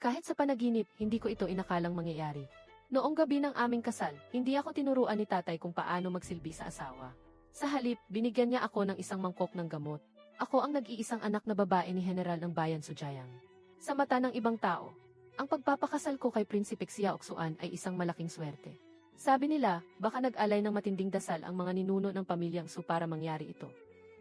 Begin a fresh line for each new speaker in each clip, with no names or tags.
Kahit sa panaginip, hindi ko ito inakalang mangyayari. Noong gabi ng aming kasal, hindi ako tinuruan ni tatay kung paano magsilbi sa asawa. Sa halip, binigyan niya ako ng isang mangkok ng gamot. Ako ang nag-iisang anak na babae ni General ng Bayan Sujayang. Sa mata ng ibang tao, ang pagpapakasal ko kay Prinsipe Xiaoxuan ay isang malaking swerte. Sabi nila, baka nag-alay ng matinding dasal ang mga ninuno ng pamilyang Su para mangyari ito.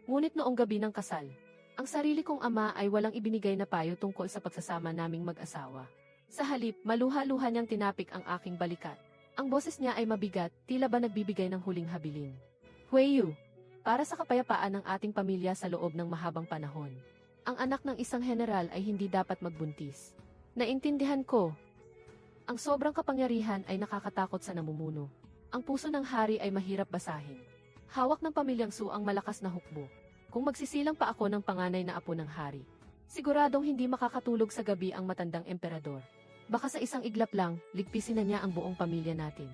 Ngunit noong gabi ng kasal, ang sarili kong ama ay walang ibinigay na payo tungkol sa pagsasama naming mag-asawa. Sa halip, maluha-luha niyang tinapik ang aking balikat. Ang boses niya ay mabigat, tila ba nagbibigay ng huling habilin. Huiyu, para sa kapayapaan ng ating pamilya sa loob ng mahabang panahon. Ang anak ng isang general ay hindi dapat magbuntis. Naintindihan ko. Ang sobrang kapangyarihan ay nakakatakot sa namumuno. Ang puso ng hari ay mahirap basahin. Hawak ng pamilyang Su ang malakas na hukbo. Kung magsisilang pa ako ng panganay na apo ng hari, siguradong hindi makakatulog sa gabi ang matandang emperador. Baka sa isang iglap lang, ligpisin na niya ang buong pamilya natin.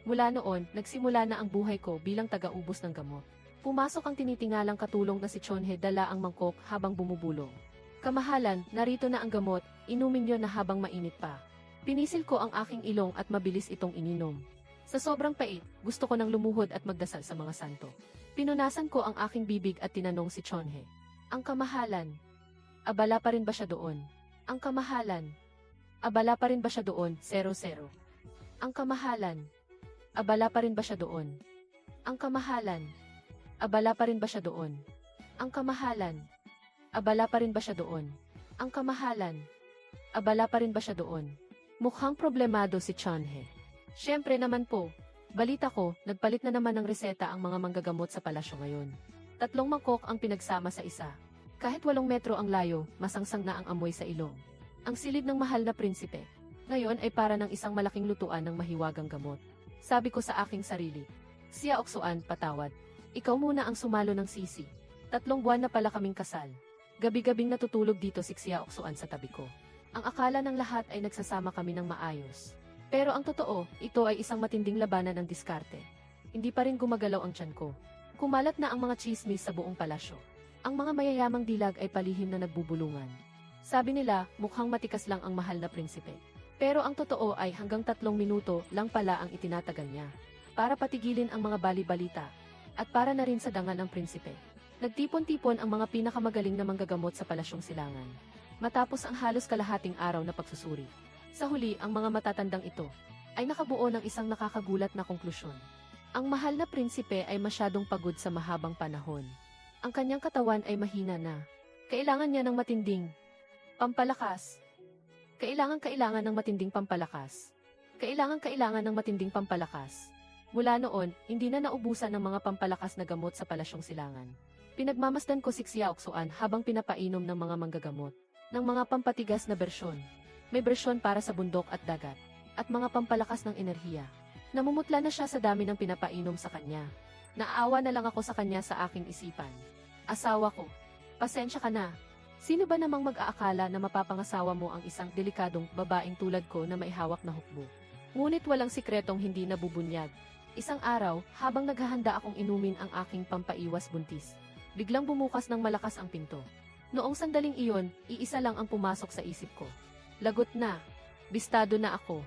Mula noon, nagsimula na ang buhay ko bilang taga-ubos ng gamot. Pumasok ang tinitingalang katulong na si Chonhe dala ang mangkok habang bumubulong. Kamahalan, narito na ang gamot, inumin niyo na habang mainit pa. Pinisil ko ang aking ilong at mabilis itong ininom. Sa sobrang pait, gusto ko nang lumuhod at magdasal sa mga santo. Pinunasan ko ang aking bibig at tinanong si Chonhe. Ang kamahalan. Abala pa rin ba siya doon? Ang kamahalan. Abala pa rin ba siya doon? 00. Ang kamahalan. Abala pa rin ba siya doon? Ang kamahalan. Abala pa rin ba siya doon? Ang kamahalan. Abala pa rin ba siya doon? Ang kamahalan. Abala pa rin ba siya doon? Mukhang problemado si Chonhe. Siyempre naman po. Balita ko, nagpalit na naman ng reseta ang mga manggagamot sa palasyo ngayon. 3 mangkok ang pinagsama sa isa. Kahit 8 metro ang layo, masangsang na ang amoy sa ilong. Ang silid ng mahal na prinsipe. Ngayon ay para ng isang malaking lutuan ng mahiwagang gamot. Sabi ko sa aking sarili. Xiaoxuan, patawad. Ikaw muna ang sumalo ng sisi. 3 buwan na pala kaming kasal. Gabi-gabing natutulog dito si Xiaoxuan sa tabi ko. Ang akala ng lahat ay nagsasama kami ng maayos. Pero ang totoo, ito ay isang matinding labanan ng diskarte. Hindi pa rin gumagalaw ang tiyan ko. Kumalat na ang mga chismis sa buong palasyo. Ang mga mayayamang dilag ay palihim na nagbubulungan. Sabi nila, mukhang matikas lang ang mahal na prinsipe. Pero ang totoo ay hanggang 3 minuto lang pala ang itinatagal niya. Para patigilin ang mga bali-balita. At para na rin sa dangal ng prinsipe. Nagtipon-tipon ang mga pinakamagaling na manggagamot sa palasyong silangan. Matapos ang halos kalahating araw na pagsusuri. Sa huli, ang mga matatandang ito ay nakabuo ng isang nakakagulat na konklusyon. Ang mahal na prinsipe ay masyadong pagod sa mahabang panahon. Ang kanyang katawan ay mahina na. Kailangan niya ng matinding pampalakas. Kailangan ng matinding pampalakas. Kailangan ng matinding pampalakas. Mula noon, hindi na naubusan ng mga pampalakas na gamot sa palasyong silangan. Pinagmamasdan ko si Xiaoxuan habang pinapainom ng mga manggagamot, ng mga pampatigas na bersyon. May bersyon para sa bundok at dagat, at mga pampalakas ng enerhiya. Namumutla na siya sa dami ng pinapainom sa kanya. Naawa na lang ako sa kanya sa aking isipan. Asawa ko, pasensya ka na. Sino ba namang mag-aakala na mapapangasawa mo ang isang delikadong babaeng tulad ko na may hawak na hukbo? Ngunit walang sikretong hindi nabubunyag. Isang araw, habang naghahanda akong inumin ang aking pampaiwas buntis, biglang bumukas ng malakas ang pinto. Noong sandaling iyon, iisa lang ang pumasok sa isip ko. Lagot na. Bistado na ako.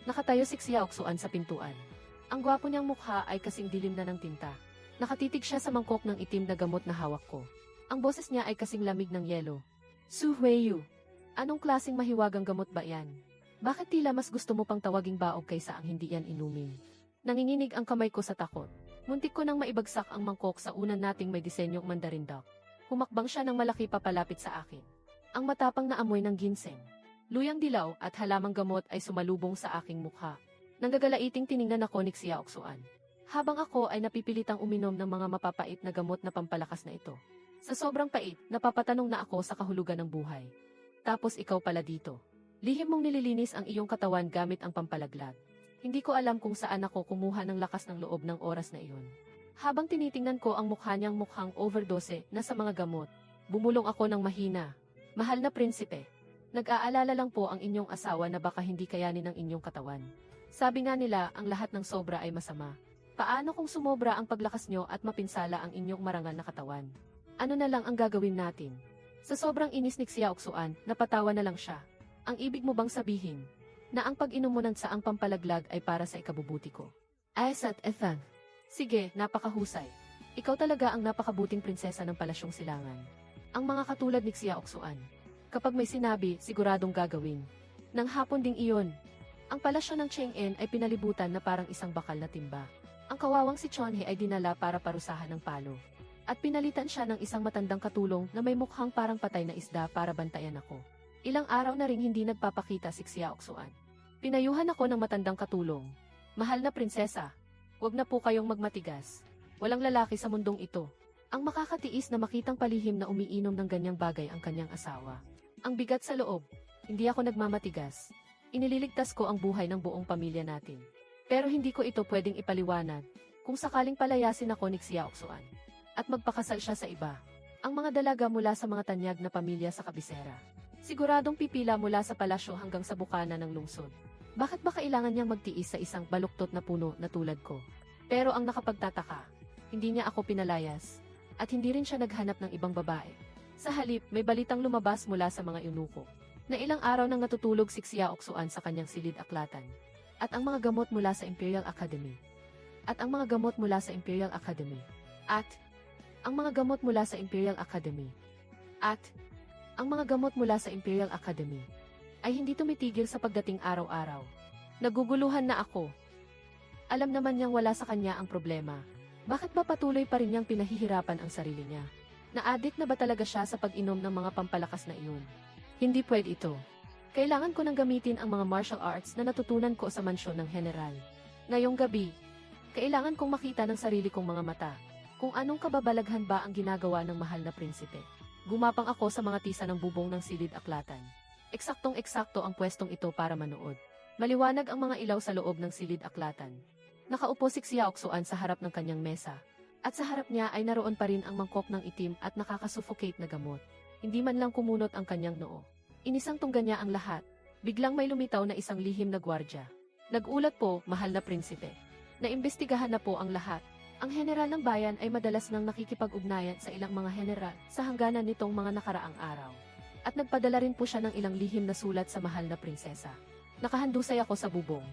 Nakatayo si Xiaoxuan sa pintuan. Ang gwapo niyang mukha ay kasing dilim na ng tinta. Nakatitig siya sa mangkok ng itim na gamot na hawak ko. Ang boses niya ay kasing lamig ng yelo. Su Huiyu, anong klaseng mahiwagang gamot ba yan? Bakit tila mas gusto mo pang tawaging baog kaysa ang hindi yan inumin? Nanginginig ang kamay ko sa takot. Muntik ko nang maibagsak ang mangkok sa unan nating may disenyong mandarin duck. Humakbang siya ng malaki papalapit sa akin. Ang matapang na amoy ng ginseng, luyang dilaw at halamang gamot ay sumalubong sa aking mukha. Nanggagalaiting tiningnan ako ni Xiaoxuan. Habang ako ay napipilitang uminom ng mga mapapait na gamot na pampalakas na ito. Sa sobrang pait, napapatanong na ako sa kahulugan ng buhay. Tapos ikaw pala dito. Lihim mong nililinis ang iyong katawan gamit ang pampalaglag. Hindi ko alam kung saan ako kumuha ng lakas ng loob ng oras na iyon. Habang tinitingnan ko ang mukha niyang mukhang overdose na sa mga gamot, bumulong ako ng mahina. Mahal na prinsipe, nag-aalala lang po ang inyong asawa na baka hindi kayanin ng inyong katawan. Sabi nga nila, ang lahat ng sobra ay masama. Paano kung sumobra ang paglakas nyo at mapinsala ang inyong marangal na katawan? Ano na lang ang gagawin natin? Sa sobrang inis ni Xiaoxuan, napatawa na lang siya. Ang ibig mo bang sabihin na ang pag-inom mo ng saang pampalaglag ay para sa ikabubuti ko? Aysat Ethan. Sige, napakahusay. Ikaw talaga ang napakabuting prinsesa ng palasyong silangan. Ang mga katulad ni Xiaoxuan. Kapag may sinabi, siguradong gagawin. Nang hapon ding iyon, ang palasyo ng Chang'en ay pinalibutan na parang isang bakal na timba. Ang kawawang si Chonhe ay dinala para parusahan ng palo. At pinalitan siya ng isang matandang katulong na may mukhang parang patay na isda para bantayan ako. Ilang araw na ring hindi nagpapakita si Xiaoxuan. Pinayuhan ako ng matandang katulong. Mahal na prinsesa, huwag na po kayong magmatigas. Walang lalaki sa mundong ito ang makakatiis na makitang palihim na umiinom ng ganyang bagay ang kanyang asawa. Ang bigat sa loob, hindi ako nagmamatigas. Inililigtas ko ang buhay ng buong pamilya natin. Pero hindi ko ito pwedeng ipaliwanag kung sakaling palayasin ako ni Xiaoxuan at magpakasal siya sa iba. Ang mga dalaga mula sa mga tanyag na pamilya sa kabisera. Siguradong pipila mula sa palasyo hanggang sa bukana ng lungsod. Bakit ba kailangan niyang magtiis sa isang baluktot na puno na tulad ko? Pero ang nakapagtataka, hindi niya ako pinalayas at hindi rin siya naghanap ng ibang babae. Sa halip, may balitang lumabas mula sa mga eunuko na ilang araw nang natutulog si Xiaoxuan sa kanyang silid-aklatan. At ang mga gamot mula sa Imperial Academy. At ang mga gamot mula sa Imperial Academy. At ang mga gamot mula sa Imperial Academy. At ang mga gamot mula sa Imperial Academy ay hindi tumitigil sa pagdating araw-araw. Naguguluhan na ako. Alam naman niyang wala sa kanya ang problema. Bakit ba patuloy pa rin niyang pinahihirapan ang sarili niya? Na-addict na ba talaga siya sa pag-inom ng mga pampalakas na iyon? Hindi pwede ito. Kailangan ko nang gamitin ang mga martial arts na natutunan ko sa mansyon ng general. Ngayong gabi, kailangan kong makita ng sarili kong mga mata kung anong kababalaghan ba ang ginagawa ng mahal na prinsipe. Gumapang ako sa mga tisa ng bubong ng silid-aklatan. Eksaktong-eksakto ang pwestong ito para manood. Maliwanag ang mga ilaw sa loob ng silid-aklatan. Nakaupo si Xiaoxuan sa harap ng kanyang mesa. At sa harap niya ay naroon pa rin ang mangkok ng itim at nakakasuffocate na gamot. Hindi man lang kumunot ang kanyang noo. Inisang tungga niya ang lahat. Biglang may lumitaw na isang lihim na gwardya. Nagulat po, mahal na prinsipe. Naimbestigahan na po ang lahat. Ang general ng bayan ay madalas nang nakikipag-ugnayan sa ilang mga general sa hangganan nitong mga nakaraang araw. At nagpadala rin po siya ng ilang lihim na sulat sa mahal na prinsesa. Nakahandusay ako sa bubong.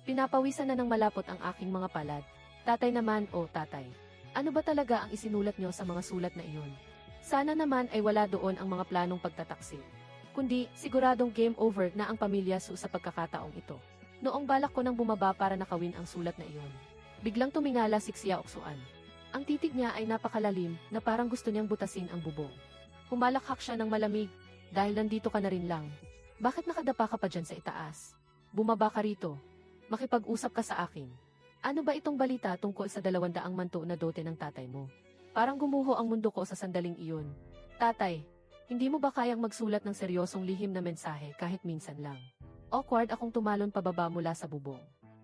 Pinapawisan na ng malapot ang aking mga palad. Tatay naman, tatay. Ano ba talaga ang isinulat niyo sa mga sulat na iyon? Sana naman ay wala doon ang mga planong pagtataksil. Kundi, siguradong game over na ang pamilya Su sa pagkakataong ito. Noong balak ko nang bumaba para nakawin ang sulat na iyon. Biglang tumingala si Xiaoxuan. Ang titig niya ay napakalalim na parang gusto niyang butasin ang bubong. Humalakhak siya ng malamig, dahil nandito ka na rin lang. Bakit nakadapa ka pa dyan sa itaas? Bumaba ka rito. Makipag-usap ka sa akin. Ano ba itong balita tungkol sa 200 manto na dote ng tatay mo? Parang gumuho ang mundo ko sa sandaling iyon. Tatay, hindi mo ba kayang magsulat ng seryosong lihim na mensahe kahit minsan lang? Awkward akong tumalon pababa mula sa bubong.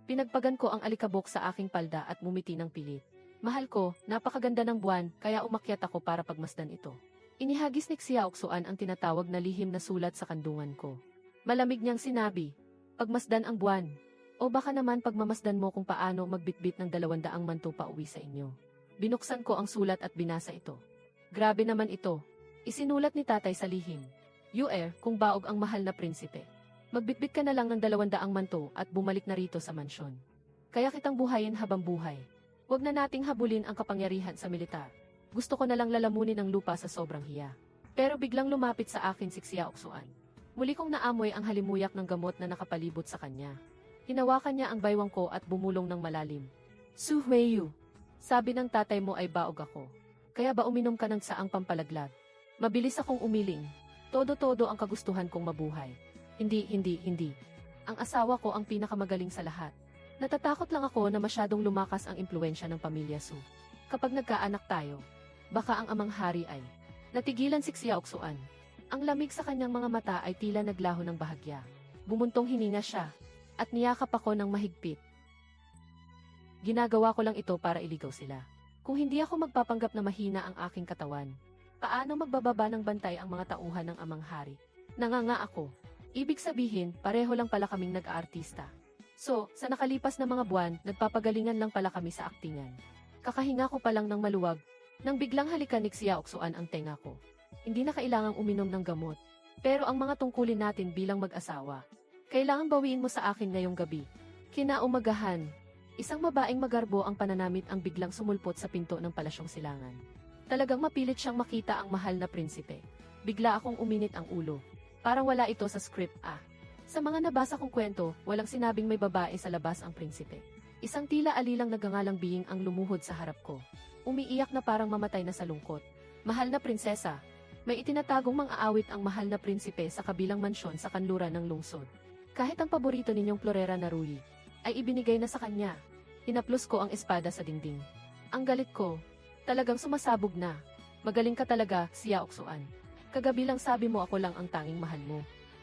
Pinagpagan ko ang alikabok sa aking palda at mumiti ng pilit. Mahal ko, napakaganda ng buwan, kaya umakyat ako para pagmasdan ito. Inihagis ni Xiaoxuan ang tinatawag na lihim na sulat sa kandungan ko. Malamig niyang sinabi, pagmasdan ang buwan. O baka naman pagmamasdan mo kung paano magbitbit ng 200 manto pa uwi sa inyo. Binuksan ko ang sulat at binasa ito. Grabe naman ito. Isinulat ni tatay sa lihim. Kung baog ang mahal na prinsipe. Magbitbit ka na lang ng 200 manto at bumalik na rito sa mansyon. Kaya kitang buhayin habang buhay. Huwag na nating habulin ang kapangyarihan sa militar. Gusto ko na lang lalamunin ang lupa sa sobrang hiya. Pero biglang lumapit sa akin si Xiaoxuan. Muli kong naamoy ang halimuyak ng gamot na nakapalibot sa kanya. Hinawakan niya ang baywang ko at bumulong ng malalim. Su Huiyu, sabi ng tatay mo ay baog ako. Kaya ba uminom ka ng saang pampalaglag? Mabilis akong umiling. Todo-todo ang kagustuhan kong mabuhay. Hindi. Ang asawa ko ang pinakamagaling sa lahat. Natatakot lang ako na masyadong lumakas ang impluensya ng pamilya Su. Kapag nagkaanak tayo, baka ang amang hari ay... Natigilan si Xiaoxuan. Ang lamig sa kanyang mga mata ay tila naglaho ng bahagya. Bumuntong hininga siya, at niyakap ako ng mahigpit. Ginagawa ko lang ito para iligaw sila. Kung hindi ako magpapanggap na mahina ang aking katawan, paano magbababa ng bantay ang mga tauhan ng amang hari? Nanganga ako. Ibig sabihin, pareho lang pala kaming nag-aartista. So, sa nakalipas na mga buwan, nagpapagalingan lang pala kami sa aktingan. Kakahinga ko pa lang ng maluwag, nang biglang halikan ni Xiaoxuan ang tenga ko. Hindi na kailangang uminom ng gamot. Pero ang mga tungkulin natin bilang mag-asawa, kailangan bawiin mo sa akin ngayong gabi. Kinaumagahan, isang babaeng magarbo ang pananamit ang biglang sumulpot sa pinto ng palasyong silangan. Talagang mapilit siyang makita ang mahal na prinsipe. Bigla akong uminit ang ulo. Parang wala ito sa script Sa mga nabasa kong kwento, walang sinabing may babae sa labas ang prinsipe. Isang tila alilang nagangalang biying ang lumuhod sa harap ko. Umiiyak na parang mamatay na sa lungkot. Mahal na prinsesa, may itinatagong mang-aawit ang mahal na prinsipe sa kabilang mansyon sa kanluran ng lungsod. Kahit ang paborito ninyong Florera na Rui ay ibinigay na sa kanya. Hinaplos ko ang espada sa dingding. Ang galit ko, talagang sumasabog na. Magaling ka talaga, Xiao Xuan. Kagabi lang sabi mo ako lang ang tanging mahal mo.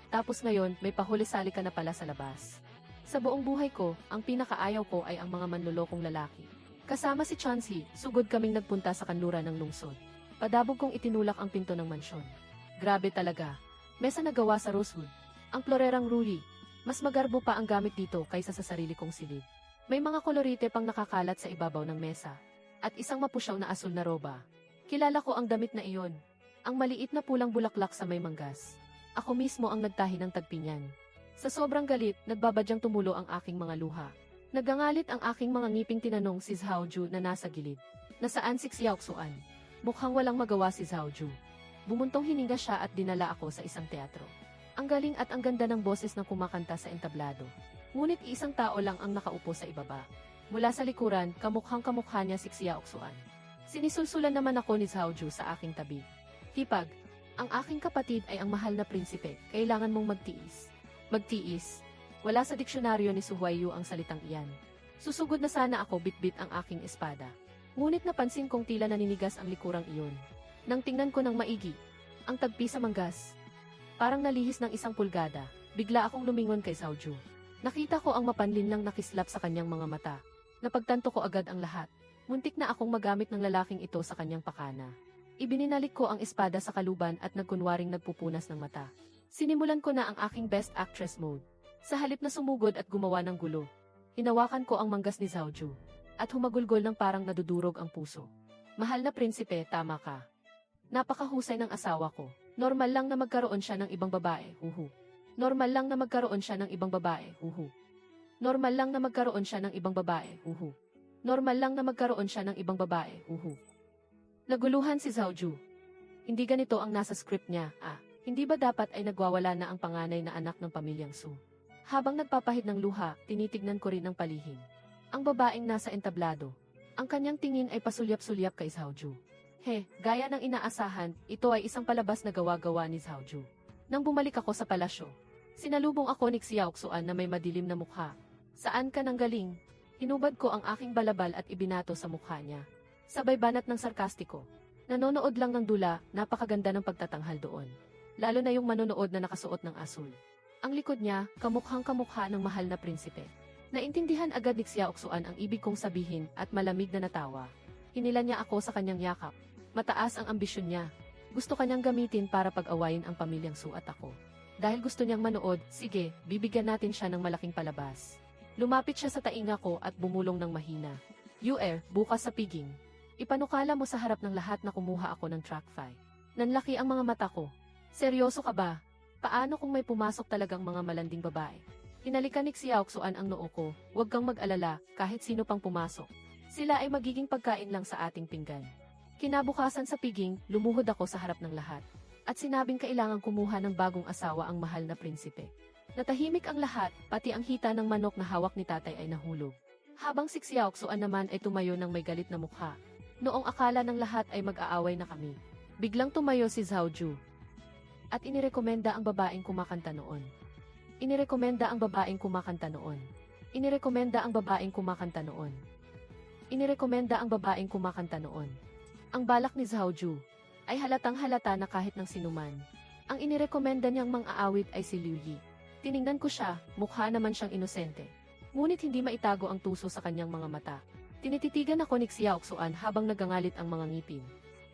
Tapos ngayon, may pahuli-sali ka na pala sa labas. Sa buong buhay ko, ang pinakaayaw ko ay ang mga manlolokong lalaki. Kasama si Chansey, sugod kaming nagpunta sa kanluran ng lungsod. Padabog kong itinulak ang pinto ng mansyon. Grabe talaga. Mesa nagawa sa rosewood. Ang Florerang Rui, mas magarbo pa ang gamit dito kaysa sa sarili kong silid. May mga kolorite pang nakakalat sa ibabaw ng mesa. At isang mapusyaw na asul na roba. Kilala ko ang damit na iyon. Ang maliit na pulang bulaklak sa may manggas. Ako mismo ang nagtahi ng tagpi niyan. Sa sobrang galit, nagbabadyang tumulo ang aking mga luha. Nagangalit ang aking mga ngiping tinanong si Zhaoju na nasa gilid. Nasaan si Xiao Xuan? Mukhang walang magawa si Zhaoju. Bumuntong hininga siya at dinala ako sa isang teatro. Ang galing at ang ganda ng boses ng kumakanta sa entablado. Ngunit isang tao lang ang nakaupo sa ibaba. Mula sa likuran, kamukhang-kamukha niya si Xiao Xuan. Sinisulsulan naman ako ni Zhaoju sa aking tabi. Hipag, ang aking kapatid ay ang mahal na prinsipe, kailangan mong magtiis. Magtiis? Wala sa diksyonaryo ni Su Huaiyu ang salitang iyan. Susugod na sana ako bitbit ang aking espada. Ngunit napansin kong tila naninigas ang likurang iyon. Nang tingnan ko ng maigi, ang tagpi sa manggas. Parang nalihis ng 1 pulgada, bigla akong lumingon kay Zhaoju. Nakita ko ang mapanlinlang nakislap sa kanyang mga mata. Napagtanto ko agad ang lahat. Muntik na akong magamit ng lalaking ito sa kanyang pakana. Ibininalik ko ang espada sa kaluban at nagkunwaring nagpupunas ng mata. Sinimulan ko na ang aking best actress mode. Sa halip na sumugod at gumawa ng gulo, hinawakan ko ang manggas ni Zhaoju. At humagulgol ng parang nadudurog ang puso. Mahal na prinsipe, tama ka. Napakahusay ng asawa ko. Normal lang na magkaroon siya ng ibang babae, huhu. Normal lang na magkaroon siya ng ibang babae, huhu. Normal lang na magkaroon siya ng ibang babae, huhu. Normal lang na magkaroon siya ng ibang babae, huhu. Naguluhan si Zhaoju. Hindi ganito ang nasa script niya, Hindi ba dapat ay nagwawala na ang panganay na anak ng pamilyang Su? Habang nagpapahid ng luha, tinitignan ko rin ang palihim. Ang babaeng nasa entablado. Ang kanyang tingin ay pasulyap-sulyap kay Zhaoju. Gaya ng inaasahan, ito ay isang palabas na gawa-gawa ni Zhaoju. Nang bumalik ako sa palasyo, sinalubong ako ni Xiao Xuan na may madilim na mukha. Saan ka nang galing? Hinubad ko ang aking balabal at ibinato sa mukha niya. Sabay banat ng sarkastiko. Nanonood lang ng dula, napakaganda ng pagtatanghal doon. Lalo na yung manonood na nakasuot ng asul. Ang likod niya, kamukhang-kamukha ng mahal na prinsipe. Naintindihan agad ni Xiao Xuan ang ibig kong sabihin at malamig na natawa. Hinila niya ako sa kanyang yakap. Mataas ang ambisyon niya. Gusto kanyang gamitin para pag-awayin ang pamilyang Su at ako. Dahil gusto niyang manood, sige, bibigyan natin siya ng malaking palabas. Lumapit siya sa tainga ko at bumulong ng mahina. Bukas sa piging. Ipanukala mo sa harap ng lahat na kumuha ako ng track 5. Nanlaki ang mga mata ko. Seryoso ka ba? Paano kung may pumasok talagang mga malanding babae? Hinalikan ni Xiao Xuan ang noo ko, huwag kang mag-alala, kahit sino pang pumasok. Sila ay magiging pagkain lang sa ating pinggan. Kinabukasan sa piging, lumuhod ako sa harap ng lahat. At sinabing kailangan kumuha ng bagong asawa ang mahal na prinsipe. Natahimik ang lahat, pati ang hita ng manok na hawak ni tatay ay nahulog. Habang si Xiao Xuan naman ay tumayo ng may galit na mukha. Noong akala ng lahat ay mag-aaway na kami. Biglang tumayo si Zhaoju. At inirekomenda ang babaeng kumakanta noon. Inirekomenda ang babaeng kumakanta noon. Inirekomenda ang babaeng kumakanta noon. Inirekomenda ang babaeng kumakanta noon. Ang balak ni Zhaoju ay halatang-halata na kahit ng sinuman. Ang inirekomenda niyang mang-aawit ay si Liu Yi. Tiningnan ko siya, mukha naman siyang inosente. Ngunit hindi maitago ang tuso sa kanyang mga mata. Tinititigan ako ni Xiao Xuan habang nagangalit ang mga ngipin.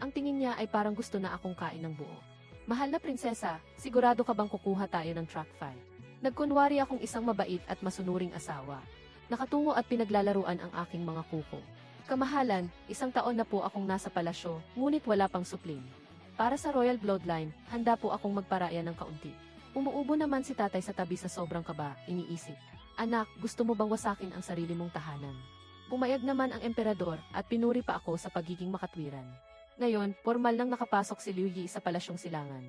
Ang tingin niya ay parang gusto na akong kain ng buo. Mahal na prinsesa, sigurado ka bang kukuha tayo ng track 5? Nagkunwari akong isang mabait at masunuring asawa. Nakatungo at pinaglalaruan ang aking mga kuko. Kamahalan, 1 taon na po akong nasa palasyo, ngunit wala pang supling. Para sa royal bloodline, handa po akong magparaya ng kaunti. Umuubo naman si tatay sa tabi sa sobrang kaba, iniisip. Anak, gusto mo bang wasakin ang sarili mong tahanan? Pumayag naman ang emperador at pinuri pa ako sa pagiging makatwiran. Ngayon, formal nang nakapasok si Liu Yi sa palasyong silangan.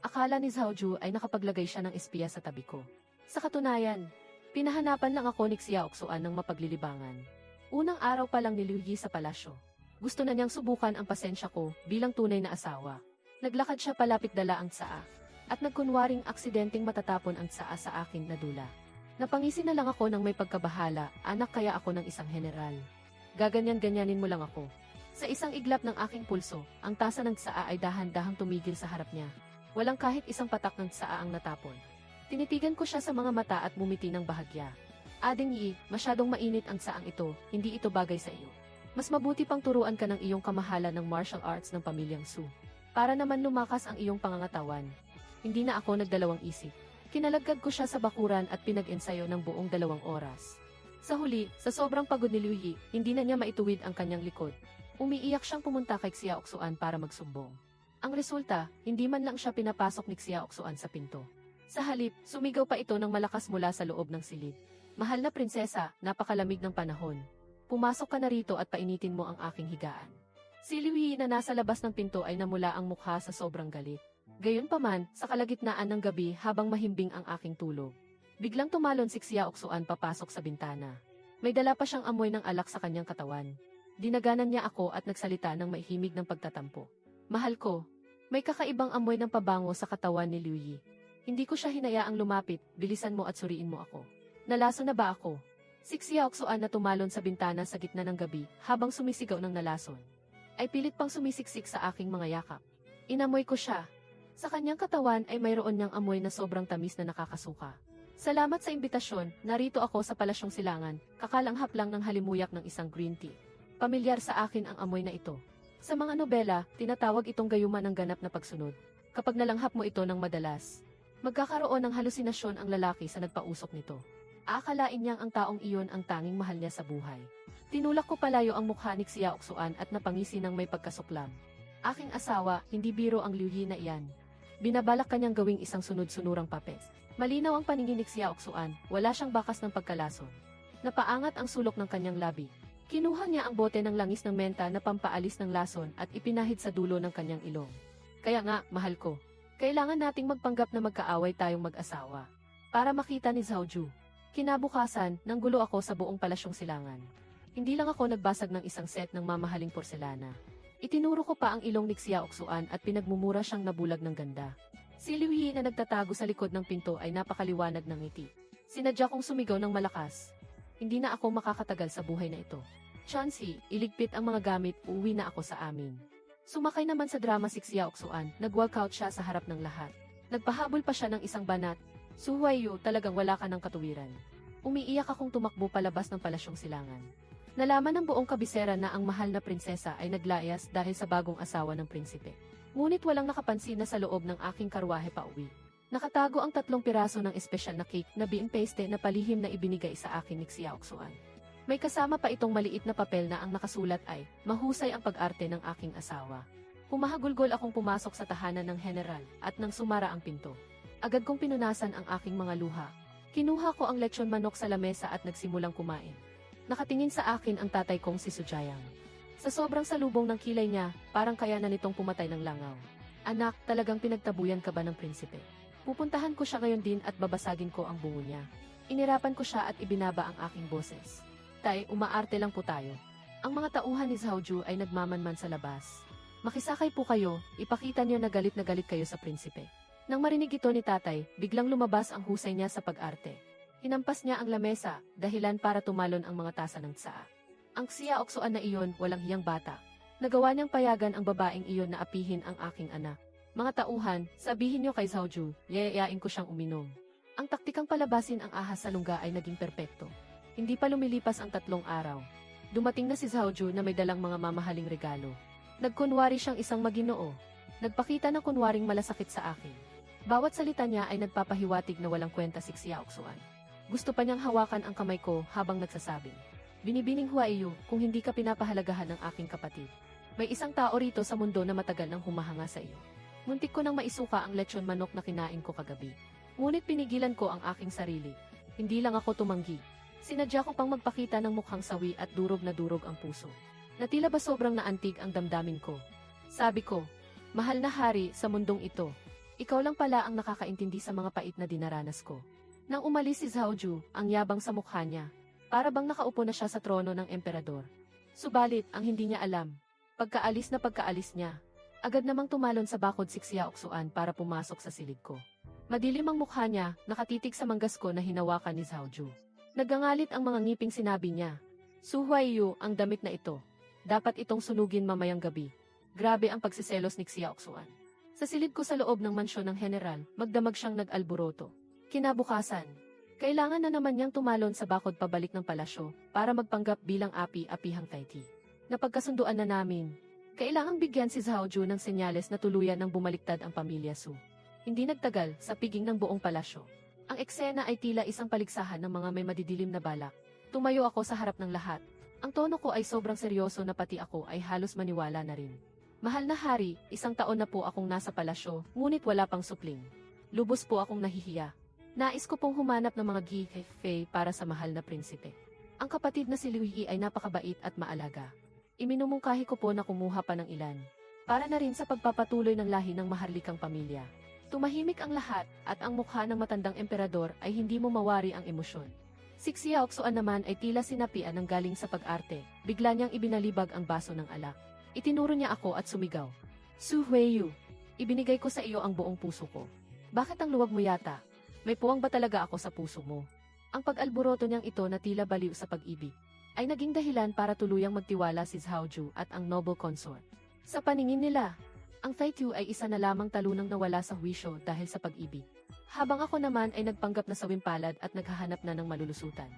Akala ni Zhao Ju ay nakapaglagay siya ng espiya sa tabi ko. Sa katunayan, pinahanapan lang ako ni Xiaoxuan ng mapaglilibangan. Unang araw pa lang ni Liu Yi sa palasyo. Gusto na niyang subukan ang pasensya ko bilang tunay na asawa. Naglakad siya palapit dala ang tsaa. At nagkunwaring aksidenteng matatapon ang tsaa sa akin na dula. Napangisi na lang ako ng may pagkabahala, anak kaya ako ng isang general. Gaganyan-ganyanin mo lang ako. Sa isang iglap ng aking pulso, ang tasa ng tsaa ay dahan-dahang tumigil sa harap niya. Walang kahit isang patak ng tsaa ang natapon. Tinitigan ko siya sa mga mata at mumiti ng bahagya. Ading Yi, masyadong mainit ang tsaang ito, hindi ito bagay sa iyo. Mas mabuti pang turuan ka ng iyong kamahalan ng martial arts ng pamilyang Su. Para naman lumakas ang iyong pangangatawan. Hindi na ako nagdalawang isip. Kinalagkad ko siya sa bakuran at pinag-ensayo ng buong 2 oras. Sa huli, sa sobrang pagod ni Liu Yi, hindi na niya maituwid ang kanyang likod. Umiiyak siyang pumunta kay Xiaoxuan para magsumbong. Ang resulta, hindi man lang siya pinapasok ni Xiaoxuan sa pinto. Sa halip, sumigaw pa ito ng malakas mula sa loob ng silid. Mahal na prinsesa, napakalamig ng panahon. Pumasok ka na rito at painitin mo ang aking higaan. Si Liu Yi na nasa labas ng pinto ay namula ang mukha sa sobrang galit. Gayunpaman, sa kalagitnaan ng gabi habang mahimbing ang aking tulog, biglang tumalon si Xiaoxuan papasok sa bintana. May dala pa siyang amoy ng alak sa kanyang katawan. Dinaganan niya ako at nagsalita ng maihimig ng pagtatampo. Mahal ko, may kakaibang amoy ng pabango sa katawan ni Liu Yi. Hindi ko siya hinayaang lumapit, bilisan mo at suriin mo ako. Nalaso na ba ako? Si Xiaoxuan na tumalon sa bintana sa gitna ng gabi habang sumisigaw ng nalason, ay pilit pang sumisiksik sa aking mga yakap. Inamoy ko siya. Sa kanyang katawan ay mayroon niyang amoy na sobrang tamis na nakakasuka. Salamat sa imbitasyon, narito ako sa palasyong silangan, kakalanghap lang ng halimuyak ng isang green tea. Pamilyar sa akin ang amoy na ito. Sa mga nobela, tinatawag itong gayuma ng ganap na pagsunod. Kapag nalanghap mo ito ng madalas, magkakaroon ng halusinasyon ang lalaki sa nagpausok nito. Aakalain niyang ang taong iyon ang tanging mahal niya sa buhay. Tinulak ko palayo ang mukha ni Xiaoxuan at napangisi ng may pagkasuklam. Aking asawa, hindi biro ang Liu Yi na iyan. Binabalak kanyang gawing isang sunod-sunurang papel. Malinaw ang paningin ni Xiaoxuan, wala siyang bakas ng pagkalason. Napaangat ang sulok ng kanyang labi. Kinuha niya ang bote ng langis ng menta na pampaalis ng lason at ipinahid sa dulo ng kanyang ilong. Kaya nga, mahal ko, kailangan nating magpanggap na magkaaway tayong mag-asawa. Para makita ni Zhao Ju. Kinabukasan, nanggulo ako sa buong palasyong silangan. Hindi lang ako nagbasag ng isang set ng mamahaling porselana. Itinuro ko pa ang ilong ni Xiaoxuan at pinagmumura siyang nabulag ng ganda. Si Liu Yi na nagtatago sa likod ng pinto ay napakaliwanag ng ngiti. Sinadya kong sumigaw ng malakas. Hindi na ako makakatagal sa buhay na ito. Chansey, iligpit ang mga gamit, uuwi na ako sa amin. Sumakay naman sa drama si Xiaoxuan, nag-walkout siya sa harap ng lahat. Nagpahabol pa siya ng isang banat. Su Huaiyu, talagang wala ka ng katuwiran. Umiiyak akong tumakbo palabas ng palasyong silangan. Nalaman ng buong kabisera na ang mahal na prinsesa ay naglayas dahil sa bagong asawa ng prinsipe. Ngunit walang nakapansin na sa loob ng aking karwahe pauwi. Nakatago ang 3 piraso ng espesyal na cake na bean paste na palihim na ibinigay sa akin ni Xiaoxuan. May kasama pa itong maliit na papel na ang nakasulat ay, mahusay ang pag-arte ng aking asawa. Humahagulgol akong pumasok sa tahanan ng general at nang sumara ang pinto. Agad kong pinunasan ang aking mga luha. Kinuha ko ang lechon manok sa lamesa at nagsimulang kumain. Nakatingin sa akin ang tatay kong si Sujayang. Sa sobrang salubong ng kilay niya, parang kaya na nitong pumatay ng langaw. Anak, talagang pinagtabuyan ka ba ng prinsipe? Pupuntahan ko siya ngayon din at babasagin ko ang bungo niya. Inirapan ko siya at ibinaba ang aking boses. Tay, umaarte lang po tayo. Ang mga tauhan ni Zhao Ju ay nagmamanman sa labas. Makisakay po kayo, ipakita niyo na galit kayo sa prinsipe. Nang marinig ito ni tatay, biglang lumabas ang husay niya sa pag-arte. Hinampas niya ang lamesa, dahilan para tumalon ang mga tasa ng tsaa. Ang Xiaoxuan na iyon, walang hiyang bata. Nagawa niyang payagan ang babaeng iyon na apihin ang aking anak. Mga tauhan, sabihin niyo kay Zhao Ju, yayayain ko siyang uminom. Ang taktikang palabasin ang ahas sa lungga ay naging perpekto. Hindi pa lumilipas ang 3 araw. Dumating na si Zhao Ju na may dalang mga mamahaling regalo. Nagkunwari siyang isang maginoo. Nagpakita ng kunwaring malasakit sa akin. Bawat salita niya ay nagpapahiwatig na walang kwenta si Xiaoxuan. Gusto pa niyang hawakan ang kamay ko habang nagsasabing, Binibining Huaiyu, kung hindi ka pinapahalagahan ng aking kapatid. May isang tao rito sa mundo na matagal nang humahanga sa iyo. Muntik ko nang maisuka ang lechon manok na kinain ko kagabi. Ngunit pinigilan ko ang aking sarili. Hindi lang ako tumanggi. Sinadya ko pang magpakita ng mukhang sawi at durog na durog ang puso. Na tila ba sobrang naantig ang damdamin ko. Sabi ko, mahal na hari sa mundong ito. Ikaw lang pala ang nakakaintindi sa mga pait na dinaranas ko. Nang umalis si Zhaoju, ang yabang sa mukha niya. Para bang nakaupo na siya sa trono ng emperador. Subalit, ang hindi niya alam. Pagkaalis niya, agad namang tumalon sa bakod si Xiaoxuan para pumasok sa silid ko. Madilim ang mukha niya, nakatitig sa manggas ko na hinawakan ni Zhaoju. Nagangalit ang mga ngiping sinabi niya. Su Huaiyu, ang damit na ito. Dapat itong sunugin mamayang gabi. Grabe ang pagsiselos ni Xiaoxuan. Sa silid ko sa loob ng mansyon ng general, magdamag siyang nag-alboroto. Kinabukasan, kailangan na naman niyang tumalon sa bakod pabalik ng palasyo para magpanggap bilang api-apihang taiti. Napagkasunduan na namin. Kailangang bigyan si Zhaoju ng senyales na tuluyan ng bumaliktad ang pamilya Su. Hindi nagtagal sa piging ng buong palasyo. Ang eksena ay tila isang paligsahan ng mga may madidilim na balak. Tumayo ako sa harap ng lahat. Ang tono ko ay sobrang seryoso na pati ako ay halos maniwala na rin. Mahal na hari, 1 taon na po akong nasa palasyo, ngunit wala pang supling. Lubos po akong nahihiya. Nais ko pong humanap ng mga gift para sa mahal na prinsipe. Ang kapatid na si Liu Yi ay napakabait at maalaga. Iminumungkahi ko po na kumuha pa ng ilan. Para na rin sa pagpapatuloy ng lahi ng maharlikang pamilya. Tumahimik ang lahat at ang mukha ng matandang emperador ay hindi mo mawari ang emosyon. Si Xiaoxuan naman ay tila sinapian ng galing sa pag-arte, bigla niyang ibinalibag ang baso ng alak. Itinuro niya ako at sumigaw. Su Huaiyu, ibinigay ko sa iyo ang buong puso ko. Bakit ang luwag mo yata? May puwang ba talaga ako sa puso mo? Ang pag-alboroto niyang ito na tila baliw sa pag-ibig, ay naging dahilan para tuluyang magtiwala si Zhaoju at ang noble consort. Sa paningin nila, ang Taitu ay isa na lamang talunang nawala sa huwisyo dahil sa pag-ibig. Habang ako naman ay nagpanggap na sawimpalad at naghahanap na ng malulusutan.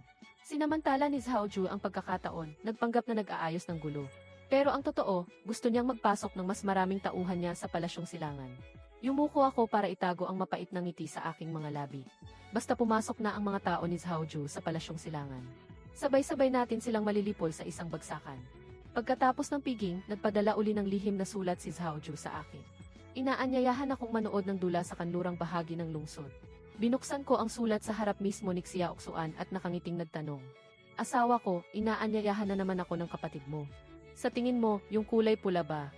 Sinamantala ni Zhaoju ang pagkakataon, nagpanggap na nag-aayos ng gulo. Pero ang totoo, gusto niyang magpasok ng mas maraming tauhan niya sa palasyong silangan. Yumuko ako para itago ang mapait na ngiti sa aking mga labi. Basta pumasok na ang mga tao ni Zhaoju sa palasyong silangan. Sabay-sabay natin silang malilipol sa isang bagsakan. Pagkatapos ng piging, nagpadala uli ng lihim na sulat si Zhaoju sa akin. Inaanyayahan akong manood ng dula sa kanlurang bahagi ng lungsod. Binuksan ko ang sulat sa harap mismo ni Xiaoxuan at nakangiting nagtanong. Asawa ko, inaanyayahan na naman ako ng kapatid mo. Sa tingin mo, yung kulay pula ba?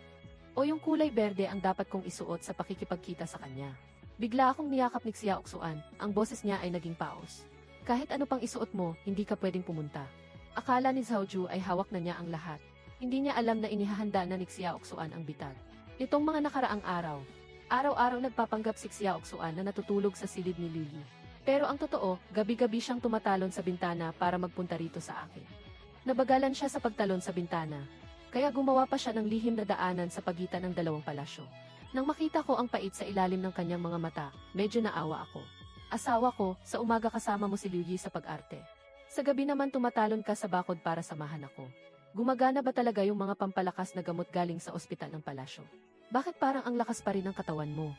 O yung kulay berde ang dapat kong isuot sa pakikipagkita sa kanya? Bigla akong niyakap ni Xiaoxuan, ang boses niya ay naging paos. Kahit ano pang isuot mo, hindi ka pwedeng pumunta. Akala ni Zhaoju ay hawak na niya ang lahat. Hindi niya alam na inihahanda na ni Xiaoxuan ang bitag. Nitong mga nakaraang araw, araw-araw nagpapanggap si Xiaoxuan na natutulog sa silid ni Liu Yi. Pero ang totoo, gabi-gabi siyang tumatalon sa bintana para magpunta rito sa akin. Nabagalan siya sa pagtalon sa bintana, kaya gumawa pa siya ng lihim na daanan sa pagitan ng dalawang palasyo. Nang makita ko ang pait sa ilalim ng kanyang mga mata, medyo naawa ako. Asawa ko, sa umaga kasama mo si Liu Yi sa pag-arte. Sa gabi naman tumatalon ka sa bakod para samahan ako. Gumagana ba talaga yung mga pampalakas na gamot galing sa ospital ng palasyo? Bakit parang ang lakas pa rin ng katawan mo?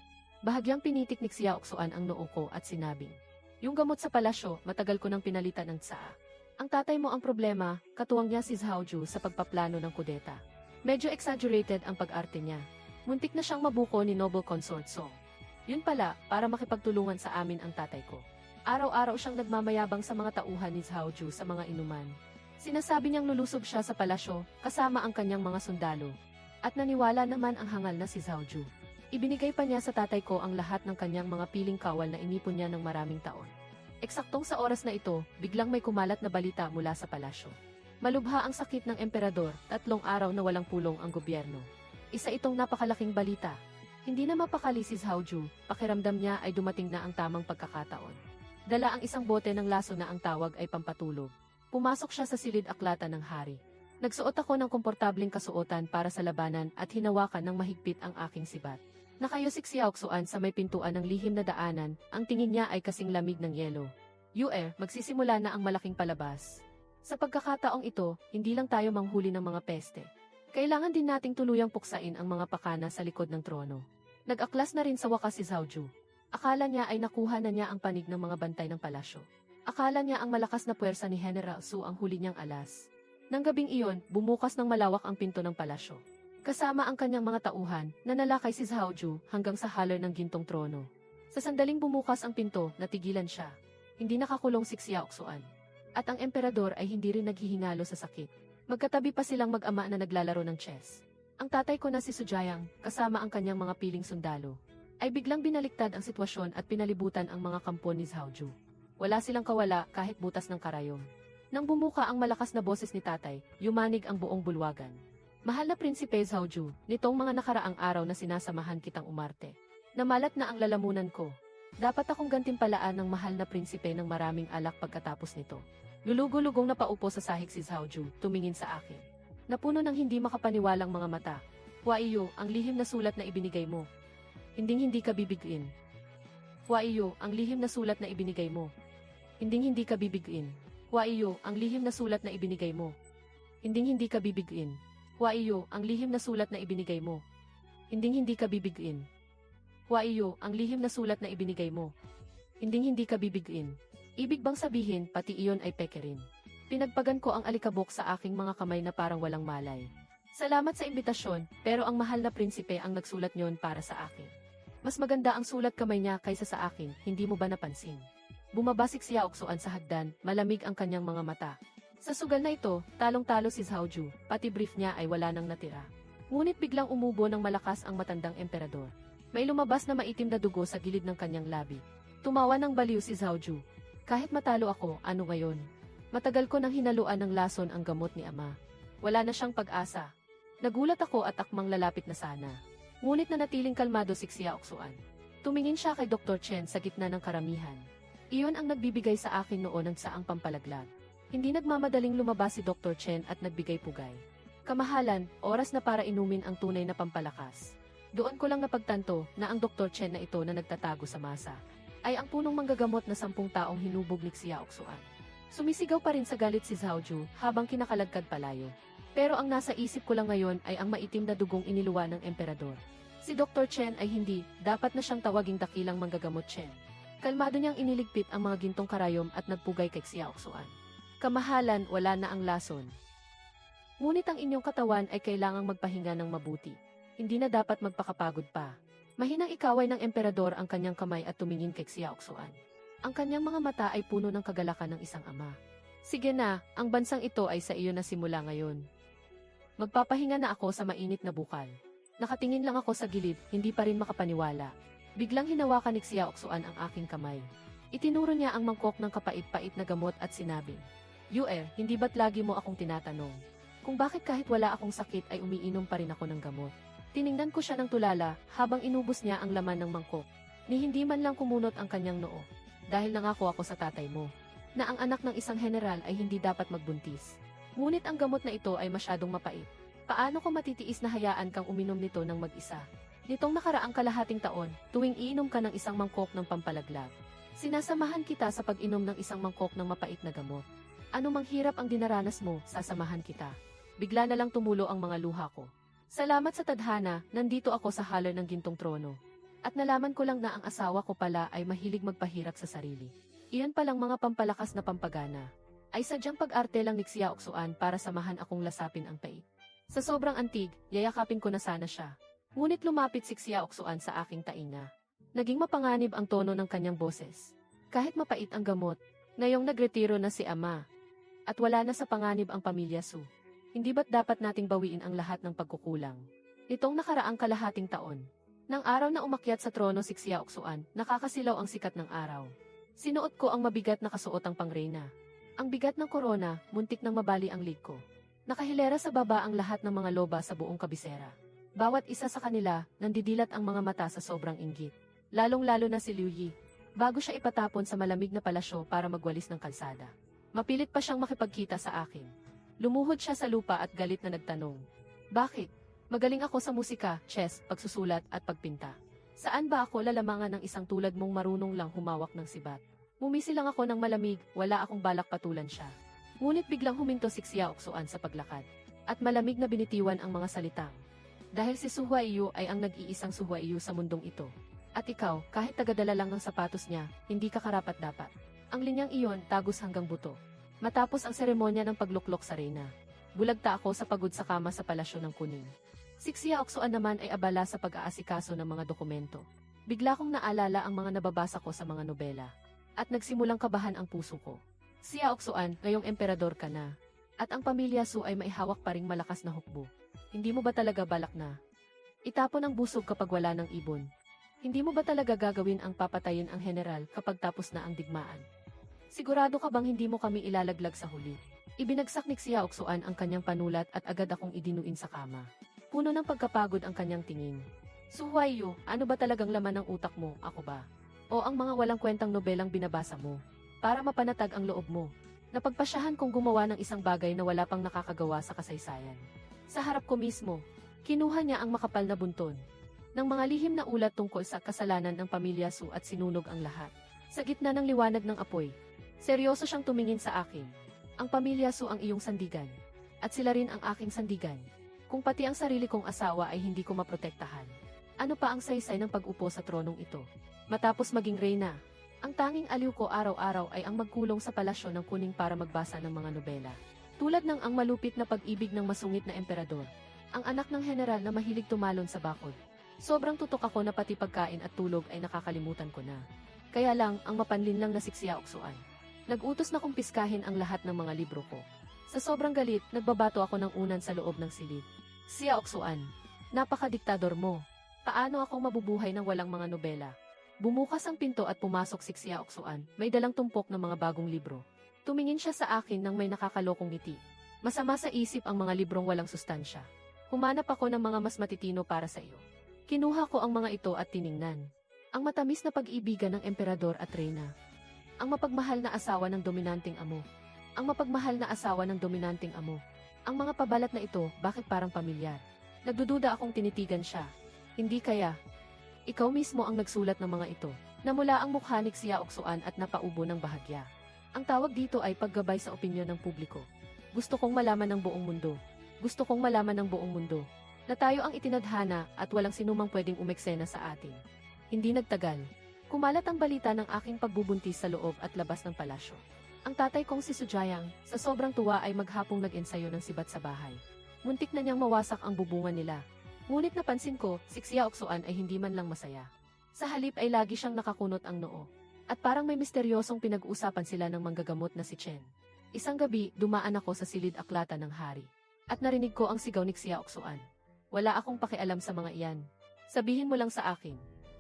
Bahagyang pinitik ni Xiaoxuan ang noo ko at sinabing, yung gamot sa palasyo, matagal ko nang pinalitan ng tsaa. Ang tatay mo ang problema, katuwang niya si Zhaoju sa pagpaplano ng kudeta. Medyo exaggerated ang pag-arte niya. Muntik na siyang mabuko ni Noble Consort Song. Yun pala, para makipagtulungan sa amin ang tatay ko. Araw-araw siyang nagmamayabang sa mga tauhan ni Zhaoju sa mga inuman. Sinasabi niyang lulusob siya sa palasyo, kasama ang kanyang mga sundalo. At naniwala naman ang hangal na si Zhaoju. Ibinigay pa niya sa tatay ko ang lahat ng kanyang mga piling kawal na inipon niya ng maraming taon. Eksaktong sa oras na ito, biglang may kumalat na balita mula sa palasyo. Malubha ang sakit ng emperador, 3 araw na walang pulong ang gobyerno. Isa itong napakalaking balita. Hindi na mapakali si Zhaoju, pakiramdam niya ay dumating na ang tamang pagkakataon. Dala ang isang bote ng laso na ang tawag ay pampatulog. Pumasok siya sa silid aklatan ng hari. Nagsuot ako ng komportableng kasuotan para sa labanan at hinawakan ng mahigpit ang aking sibat. Nakayo si Xiaoxuan sa may pintuan ng lihim na daanan, ang tingin niya ay kasing lamig ng yelo. Magsisimula na ang malaking palabas. Sa pagkakataong ito, hindi lang tayo manghuli ng mga peste. Kailangan din nating tuluyang puksain ang mga pakana sa likod ng trono. Nag-aklas na rin sa wakas si Zhaoju. Akala niya ay nakuha na niya ang panig ng mga bantay ng palasyo. Akala niya ang malakas na puwersa ni General Su ang huli niyang alas. Nang gabing iyon, bumukas ng malawak ang pinto ng palasyo. kasama ang kanyang mga tauhan, nanalakay si Zhaoju hanggang sa haller ng gintong trono. Sa sandaling bumukas ang pinto, natigilan siya. Hindi nakakulong si Xiaoxuan. At ang emperador ay hindi rin naghihingalo sa sakit. Magkatabi pa silang mag-ama na naglalaro ng chess. Ang tatay ko na si Sujayang, kasama ang kanyang mga piling sundalo, ay biglang binaliktad ang sitwasyon at pinalibutan ang mga kampo ni Zhaoju. Wala silang kawala kahit butas ng karayom. Nang bumuka ang malakas na boses ni tatay, yumanig ang buong bulwagan. Mahal na Prinsipe Zhaoju, nitong mga nakaraang araw na sinasamahan kitang umarte. Namalat na ang lalamunan ko. Dapat akong gantimpalaan ng mahal na prinsipe ng maraming alak pagkatapos nito. Lulugo-lugong napaupo sa sahig si Zhaoju, tumingin sa akin. Napuno ng hindi makapaniwalang mga mata. Huaiyo, ang lihim na sulat na ibinigay mo. Hinding-hindi ka bibiguin. Huaiyo, ang lihim na sulat na ibinigay mo. Hinding-hindi ka bibiguin. Huaiyo, ang lihim na sulat na ibinigay mo. Hinding-hindi ka bibiguin. Huaiyo, ang lihim na sulat na ibinigay mo. Hinding-hindi ka bibiguin. Huaiyo, ang lihim na sulat na ibinigay mo. Hinding-hindi ka bibiguin. Ibig bang sabihin, pati iyon ay peke rin? Pinagpagan ko ang alikabok sa aking mga kamay na parang walang malay. Salamat sa imbitasyon, pero ang mahal na prinsipe ang nagsulat niyon para sa akin. Mas maganda ang sulat kamay niya kaysa sa akin, hindi mo ba napansin? Bumabasik si Xiaoxuan sa hagdan, malamig ang kanyang mga mata. Sa sugal na ito, talong-talo si Zhaoju, pati brief niya ay wala nang natira. Ngunit biglang umubo ng malakas ang matandang emperador. May lumabas na maitim na dugo sa gilid ng kanyang labi. Tumawa ng baliw si Zhaoju. Kahit matalo ako, ano ngayon? Matagal ko nang hinaluan ng lason ang gamot ni ama. Wala na siyang pag-asa. Nagulat ako at akmang lalapit na sana. Ngunit nanatiling kalmado si Xiaoxuan. Tumingin siya kay Dr. Chen sa gitna ng karamihan. Iyon ang nagbibigay sa akin noon ng saang pampalaglag. Hindi nagmamadaling lumabas si Dr. Chen at nagbigay pugay. Kamahalan, oras na para inumin ang tunay na pampalakas. Doon ko lang napagtanto na ang Dr. Chen na ito na nagtatago sa masa ay ang punong manggagamot na 10 taong hinubog ni Xiaoxuan. Sumisigaw pa rin sa galit si Zhaoju habang kinakaladkad palayo. Pero ang nasa isip ko lang ngayon ay ang maitim na dugong iniluwa ng emperador. Si Dr. Chen ay hindi, dapat na siyang tawaging dakilang manggagamot Chen. Kalmado niyang iniligpit ang mga gintong karayom at nagpugay kay Xiaoxuan. Kamahalan, wala na ang lason. Ngunit ang inyong katawan ay kailangang magpahinga ng mabuti. Hindi na dapat magpakapagod pa. Mahinang ikaway ng emperador ang kanyang kamay at tumingin kay Xiaoxuan. Ang kanyang mga mata ay puno ng kagalakan ng isang ama. Sige na, ang bansang ito ay sa iyo na simula ngayon. Magpapahinga na ako sa mainit na bukal. Nakatingin lang ako sa gilid, hindi pa rin makapaniwala. Biglang hinawakan ni Xiaoxuan ang aking kamay. Itinuro niya ang mangkok ng kapait-pait na gamot at sinabing, Yue, hindi ba't lagi mo akong tinatanong kung bakit kahit wala akong sakit ay umiinom pa rin ako ng gamot? Tiningnan ko siya ng tulala habang inubos niya ang laman ng mangkok. Ni hindi man lang kumunot ang kanyang noo. Dahil nangako ako sa tatay mo na ang anak ng isang general ay hindi dapat magbuntis. Ngunit ang gamot na ito ay masyadong mapait. Paano ko matitiis na hayaan kang uminom nito ng mag-isa? Nitong nakaraang kalahating taon, tuwing iinom ka ng isang mangkok ng pampalaglag, sinasamahan kita sa pag-inom ng isang mangkok ng mapait na gamot. Ano mang hirap ang dinaranas mo, sasamahan kita. Bigla na lang tumulo ang mga luha ko. Salamat sa tadhana, nandito ako sa haller ng gintong trono. At nalaman ko lang na ang asawa ko pala ay mahilig magpahirap sa sarili. Iyan palang mga pampalakas na pampagana. Ay sadyang pag-arte lang ni Xiaoxuan para samahan akong lasapin ang pait. Sa sobrang antig, yayakapin ko na sana siya. Ngunit lumapit si Xiaoxuan sa aking tainga. Naging mapanganib ang tono ng kanyang boses. Kahit mapait ang gamot, ngayong nagretiro na si ama. At wala na sa panganib ang pamilya Su. Hindi ba't dapat nating bawiin ang lahat ng pagkukulang? Nitong nakaraang kalahating taon, nang araw na umakyat sa trono si Xiaoxuan, nakakasilaw ang sikat ng araw. Sinuot ko ang mabigat na kasuotang pangreyna. Ang bigat ng korona, muntik nang mabali ang lig ko. Nakahilera sa baba ang lahat ng mga loba sa buong kabisera. Bawat isa sa kanila, nandidilat ang mga mata sa sobrang inggit. Lalong-lalo na si Liu Yi, bago siya ipatapon sa malamig na palasyo para magwalis ng kalsada. Mapilit pa siyang makipagkita sa akin. Lumuhod siya sa lupa at galit na nagtanong. Bakit? Magaling ako sa musika, chess, pagsusulat at pagpinta. Saan ba ako lalamangan ng isang tulad mong marunong lang humawak ng sibat? Mumisi lang ako ng malamig, wala akong balak patulan siya. Ngunit biglang huminto si Xiaoxuan sa paglakad. At malamig na binitiwan ang mga salitang. Dahil si Su Huaiyu ay ang nag-iisang Su Huaiyu sa mundong ito. At ikaw, kahit tagadala lang ng sapatos niya, hindi ka karapat-dapat. Ang linyang iyon, tagos hanggang buto. Matapos ang seremonya ng pagluklok sa reyna, bulagta ako sa pagod sa kama sa palasyo ng kuning. Si Xiaoxuan naman ay abala sa pag-aasikaso ng mga dokumento. Bigla kong naalala ang mga nababasa ko sa mga nobela. At nagsimulang kabahan ang puso ko. Xiaoxuan, ngayong emperador ka na. At ang pamilya Su ay maihawak pa ring malakas na hukbo. Hindi mo ba talaga balak na itapon ang busog kapag wala ng ibon? Hindi mo ba talaga gagawin ang papatayin ang general kapag tapos na ang digmaan? Sigurado ka bang hindi mo kami ilalaglag sa huli? Ibinagsak ni Xiaoxuan ang kanyang panulat at agad akong idinuin sa kama. Puno ng pagkapagod ang kanyang tingin. Su Huaiyu, ano ba talagang laman ng utak mo, ako ba? O ang mga walang kwentang nobelang binabasa mo? Para mapanatag ang loob mo. Napagpasyahan kong gumawa ng isang bagay na wala pang nakakagawa sa kasaysayan. Sa harap ko mismo, kinuha niya ang makapal na bunton ng mga lihim na ulat tungkol sa kasalanan ng pamilya Su at sinunog ang lahat. Sa gitna ng liwanag ng apoy, seryoso siyang tumingin sa akin. Ang pamilya Su ang iyong sandigan. At sila rin ang aking sandigan. Kung pati ang sarili kong asawa ay hindi ko maprotektahan, ano pa ang saysay ng pag-upo sa tronong ito? Matapos maging reyna, ang tanging aliw ko araw-araw ay ang magkulong sa palasyo ng kuning para magbasa ng mga nobela. Tulad ng Ang Malupit na Pag-ibig ng Masungit na Emperador, ang anak ng general na mahilig tumalon sa bakod. Sobrang tutok ako na pati pagkain at tulog ay nakakalimutan ko na. Kaya lang, ang mapanlin lang na si Xiaoxuan. Nag-utos na kong piskahin ang lahat ng mga libro ko. Sa sobrang galit, nagbabato ako ng unan sa loob ng silid. Xiaoxuan, napaka-diktador mo. Paano akong mabubuhay ng walang mga nobela? Bumukas ang pinto at pumasok si Xiaoxuan, may dalang tumpok ng mga bagong libro. Tumingin siya sa akin nang may nakakalokong ngiti. Masama sa isip ang mga librong walang sustansya. Humanap ako ng mga mas matitino para sa iyo. Kinuha ko ang mga ito at tiningnan. Ang matamis na pag-ibigan ng emperador at reyna. Ang mapagmahal na asawa ng dominanteng amo. Ang mapagmahal na asawa ng dominanteng amo. Ang mga pabalat na ito, bakit parang pamilyar? Nagdududa akong tinitigan siya. Hindi kaya? Ikaw mismo ang nagsulat ng mga ito. Namula ang mukha ni Xiaoxuan at napaubo ng bahagya. Ang tawag dito ay paggabay sa opinyon ng publiko. Gusto kong malaman ng buong mundo. Gusto kong malaman ng buong mundo na tayo ang itinadhana at walang sinumang pwedeng umeksena sa atin. Hindi nagtagal. Kumalat ang balita ng aking pagbubuntis sa loob at labas ng palasyo. Ang tatay kong si Sujayang, sa sobrang tuwa ay maghapong nag-ensayo ng sibat sa bahay. Muntik na niyang mawasak ang bubungan nila. Ngunit napansin ko, si Xiaoxuan ay hindi man lang masaya. Sa halip ay lagi siyang nakakunot ang noo. At parang may misteryosong pinag-uusapan sila ng manggagamot na si Chen. Isang gabi, dumaan ako sa silid aklatan ng hari. At narinig ko ang sigaw ni Xiaoxuan. Wala akong pakialam sa mga iyan. Sabihin mo lang sa akin,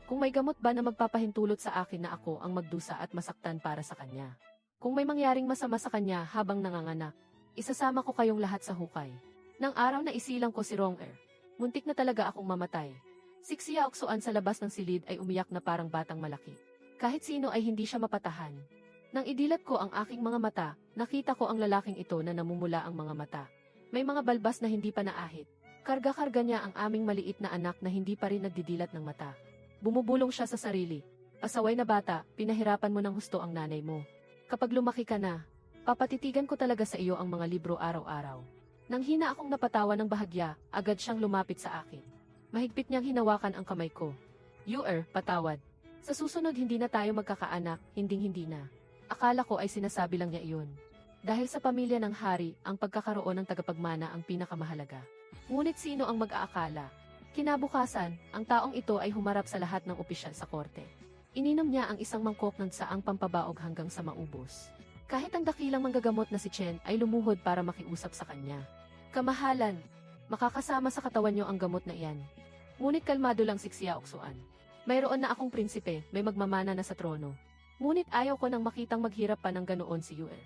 kung may gamot ba na magpapahintulot sa akin na ako ang magdusa at masaktan para sa kanya. Kung may mangyaring masama sa kanya habang nanganganak, isasama ko kayong lahat sa hukay. Nang araw na isilang ko si Rong-er, muntik na talaga akong mamatay. Si Xiaoxuan sa labas ng silid ay umiyak na parang batang malaki. Kahit sino ay hindi siya mapatahan. Nang idilat ko ang aking mga mata, nakita ko ang lalaking ito na namumula ang mga mata. May mga balbas na hindi pa naahit. Karga-karga niya ang aming maliit na anak na hindi pa rin nagdidilat ng mata. Bumubulong siya sa sarili. Pasaway na bata, pinahirapan mo ng husto ang nanay mo. Kapag lumaki ka na, papatitigan ko talaga sa iyo ang mga libro araw-araw. Nang hina akong napatawa ng bahagya, agad siyang lumapit sa akin. Mahigpit niyang hinawakan ang kamay ko. Patawad. Sa susunod hindi na tayo magkakaanak, hinding-hindi na. Akala ko ay sinasabi lang niya iyon. Dahil sa pamilya ng hari, ang pagkakaroon ng tagapagmana ang pinakamahalaga. Ngunit sino ang mag-aakala? Kinabukasan, ang taong ito ay humarap sa lahat ng opisyal sa korte. Ininom niya ang isang mangkok ng saang pampabaog hanggang sa maubos. Kahit ang dakilang manggagamot na si Chen ay lumuhod para makiusap sa kanya. Kamahalan, makakasama sa katawan niyo ang gamot na iyan. Ngunit kalmado lang si Xiaoxuan. Mayroon na akong prinsipe, may magmamana na sa trono. Ngunit ayaw ko nang makitang maghirap pa ng ganoon si Yue.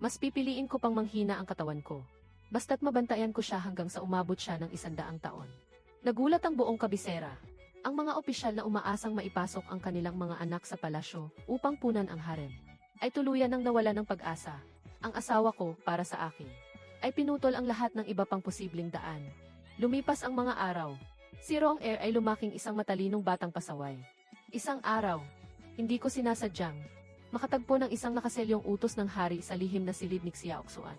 Mas pipiliin ko pang manghina ang katawan ko. Basta't mabantayan ko siya hanggang sa umabot siya ng 100 taon. Nagulat ang buong kabisera. Ang mga opisyal na umaasang maipasok ang kanilang mga anak sa palasyo upang punan ang harem, ay tuluyan ng nawala ng pag-asa. Ang asawa ko, para sa akin, ay pinutol ang lahat ng iba pang posibleng daan. Lumipas ang mga araw. Si Rong-er ay lumaking isang matalinong batang pasaway. Isang araw, hindi ko sinasadyang makatagpo ng isang nakaselyong utos ng hari sa lihim na silid ni Xiaoxuan.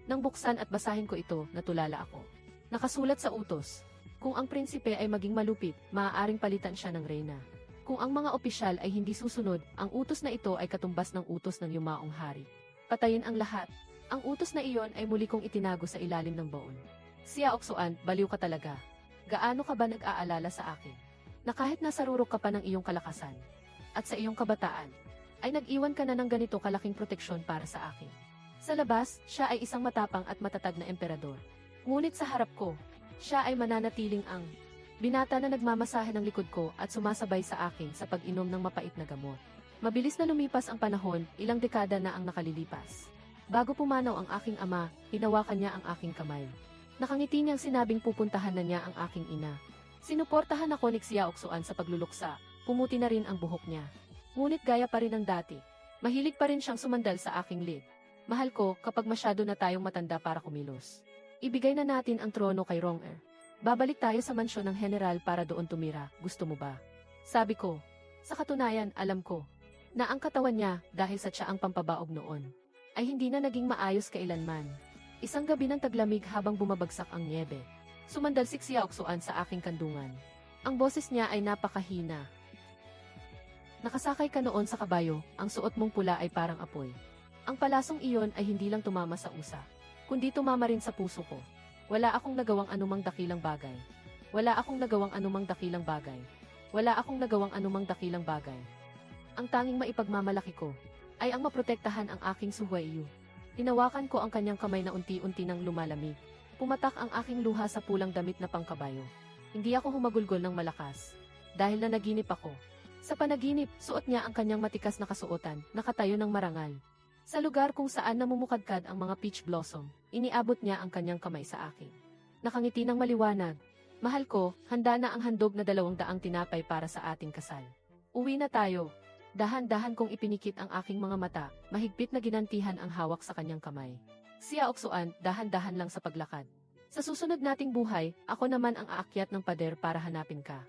Nang buksan at basahin ko ito, natulala ako. Nakasulat sa utos, kung ang prinsipe ay maging malupit, maaaring palitan siya ng reyna. Kung ang mga opisyal ay hindi susunod, ang utos na ito ay katumbas ng utos ng yumaong hari. Patayin ang lahat. Ang utos na iyon ay muli kong itinago sa ilalim ng baon. Xiaoxuan, baliw ka talaga. gaano ka ba nag-aalala sa akin? Na kahit nasa rurok ka pa ng iyong kalakasan, at sa iyong kabataan, ay nag-iwan ka na ng ganito kalaking proteksyon para sa akin. Sa labas, siya ay isang matapang at matatag na emperador. Ngunit sa harap ko, siya ay mananatiling ang binata na nagmamasahe ng likod ko at sumasabay sa akin sa pag-inom ng mapait na gamot. Mabilis na lumipas ang panahon, ilang dekada na ang nakalilipas. Bago pumanaw ang aking ama, hinawakan niya ang aking kamay. Nakangiti niyang sinabing pupuntahan na niya ang aking ina. Sinuportahan ako ni Xiaoxuan sa pagluluksa, pumuti na rin ang buhok niya. Ngunit gaya pa rin ng dati, mahilig pa rin siyang sumandal sa aking lid. Mahal ko, kapag masyado na tayong matanda para kumilos, ibigay na natin ang trono kay Rong-er. Babalik tayo sa mansyon ng general para doon tumira, gusto mo ba? Sabi ko. Sa katunayan, alam ko na ang katawan niya, dahil sa tiyaang pampabaog noon, ay hindi na naging maayos kailanman. Isang gabi ng taglamig habang bumabagsak ang niebe, sumandal si Xiaoxuan sa aking kandungan. Ang boses niya ay napakahina. Nakasakay ka noon sa kabayo, ang suot mong pula ay parang apoy. Ang palasong iyon ay hindi lang tumama sa usa, kundi tumama rin sa puso ko. Wala akong nagawang anumang dakilang bagay. Wala akong nagawang anumang dakilang bagay. Wala akong nagawang anumang dakilang bagay. Ang tanging maipagmamalaki ko ay ang maprotektahan ang aking Suhuaiyu. Hinawakan ko ang kanyang kamay na unti-unti nang lumalamig. Pumatak ang aking luha sa pulang damit na pangkabayo. Hindi ako humagulgol ng malakas dahil nanaginip ako. Sa panaginip, suot niya ang kanyang matikas na kasuotan, nakatayo ng marangal. Sa lugar kung saan namumukadkad ang mga peach blossom, iniabot niya ang kanyang kamay sa akin. Nakangiti ng maliwanag. Mahal ko, handa na ang handog na 200 tinapay para sa ating kasal. Uwi na tayo. Dahan-dahan kong ipinikit ang aking mga mata, mahigpit na ginantihan ang hawak sa kanyang kamay. Xiaoxuan, dahan-dahan lang sa paglakad. Sa susunod nating buhay, ako naman ang aakyat ng pader para hanapin ka.